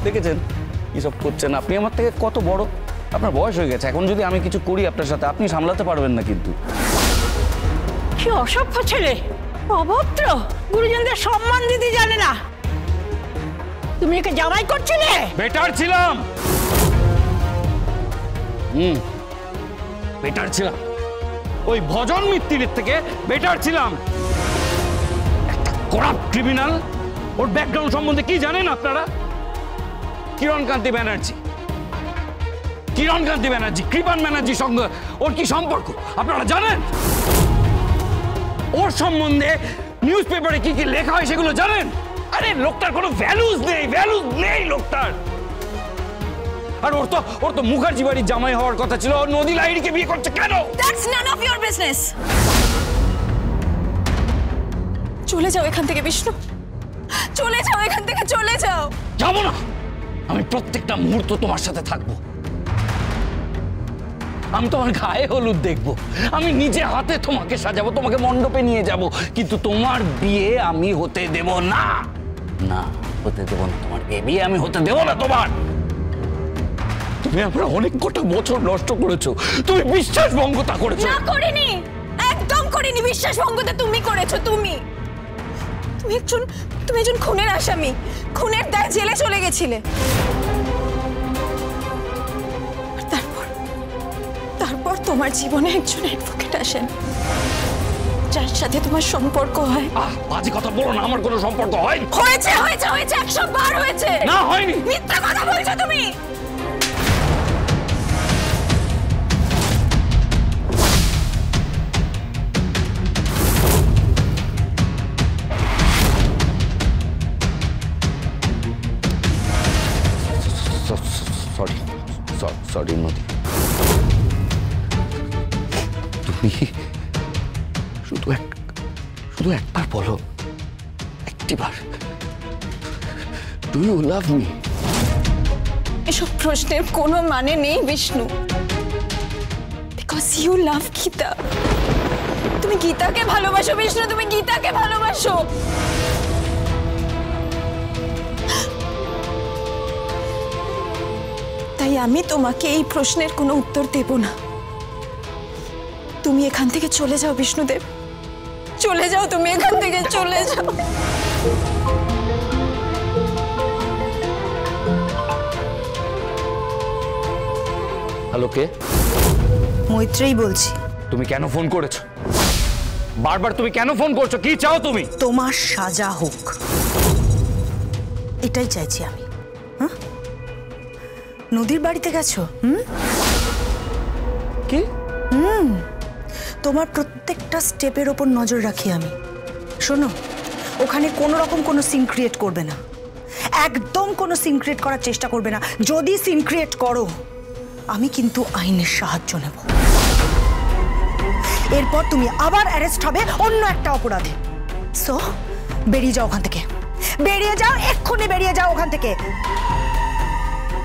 দেখেছেন এসব করছেন আপনি আমার থেকে কত বড়, আপনার বয়স হয়ে গেছে, এখন যদি আমি কিছু করি আপনার সাথে আপনি সামলাতে পারবেন না। কিন্তু কি অসভ্য ছেলে, অভদ্র, গুরুজনদের সম্মান দিতে জানে না। তুমি একে জামাই করছিলে? বেটার ছিলাম, বেটার ছিলাম, ওই ভজন মিত্তিরের থেকে বেটার ছিলাম। একটা করাপ্ট ক্রিমিনাল, ওর ব্যাকগ্রাউন্ড সম্বন্ধে কি জানেন আপনারা? কিরণকান্তি ব্যানার্জি, কিরণকান্তি ব্যানার্জি, কৃপান ব্যানার্জির সঙ্গে ওর কি সম্পর্ক আপনারা জানেন? ওর সম্বন্ধে নিউজ পেপারে কি কি লেখা হয় সেগুলো জানেন? আরে লোকটার কোনো ভ্যালুজ নেই, ভ্যালুজ নেই লোকটার। আর ওর তো মুখার্জি বাড়ির জামাই হওয়ার কথা ছিল, ওর নদী লাহিড়িকে বিয়ে করছে কেন? That's none of your business. চলে যাও এখান থেকে বিষ্ণু, চলে যাও এখান থেকে, চলে যাও। যাবো না, আমি প্রত্যেকটা মুহূর্ত তোমার সাথে থাকবো। আমি তোমার গায়ে হলুদ দেখবো, আমি নিজে হাতে তোমাকে সাজাবো, তোমাকে মণ্ডপে নিয়ে যাব, কিন্তু তোমার বিয়ে আমি হতে দেব না। না, হতে দেব না তোমার বিয়ে, আমি হতে দেব না তোমার। তুমি আমরা অনেক কটা বছর নষ্ট করেছো, তুমি বিশ্বাসভঙ্গতা করেছো। না করিনি, একদম করিনি। বিশ্বাসভঙ্গতা তুমি করেছো। তুমি একজন খুনের আসামি, খুনের দায়ে জেলে চলে গেছিলে। তারপর তোমার জীবনে একজন অ্যাডভোকেট আসেন, যার সাথে তোমার সম্পর্ক হয়। বাজে কথা বলো না, আমার কোনো সম্পর্ক হয়? হয়েছে, হয়েছে, হয়েছে, 100 বার হয়েছে। না, হয়নি। মিথ্যা কথা বলছো তুমি। সরি নদী, তুমি শুধু একবার বলো, একটিবার, ডু ইউ লাভ মি? এসব প্রশ্নের কোনো মানে নেই Vishnu, because you love Gita. তুমি গীতাকে ভালোবাসো বিষ্ণু, তুমি গীতাকে ভালোবাসো। তাই আমি তোমাকে এই প্রশ্নের কোনো উত্তর দেব না। তুমি এখান থেকে চলে যাও বিষ্ণুদেব, চলে যাও, তুমি এখান থেকে চলে যাও। হ্যালো, কে? মৈত্রেয়ী বলছি। তুমি কেন ফোন করেছো? বারবার তুমি কেন ফোন করছো? কি চাও তুমি? তোমার সাজা হোক, এটাই চাইছি আমি। নদীর বাড়িতে গেছো? কি? তোমার প্রত্যেকটা স্টেপের ওপর নজর রাখি আমি। শোনো, ওখানে কোনো রকম কোনো সিন ক্রিয়েট করবে না, একদম কোনো সিন ক্রিয়েট করার চেষ্টা করবে না। যদি সিন ক্রিয়েট করো, আমি কিন্তু আইনের সাহায্য নেব। এরপর তুমি আবার অ্যারেস্ট হবে অন্য একটা অপরাধে। সো বেরিয়ে যাও ওখান থেকে, বেরিয়ে যাও, এক্ষুনি বেরিয়ে যাও ওখান থেকে।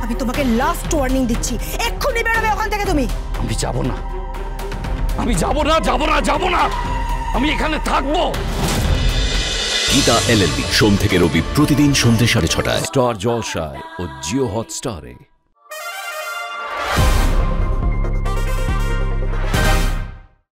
আমি তোমাকে লাস্ট ওয়ার্নিং দিচ্ছি, এক্ষুনি বেরোবে ওখান থেকে তুমি। আমি যাব না, আমি যাব না, যাব না, যাব না, আমি এখানে থাকবো। গীতা LLB সোম থেকে রবি প্রতিদিন সন্ধ্যে 6:30 স্টার জলসায় ও জিও হটস্টারে।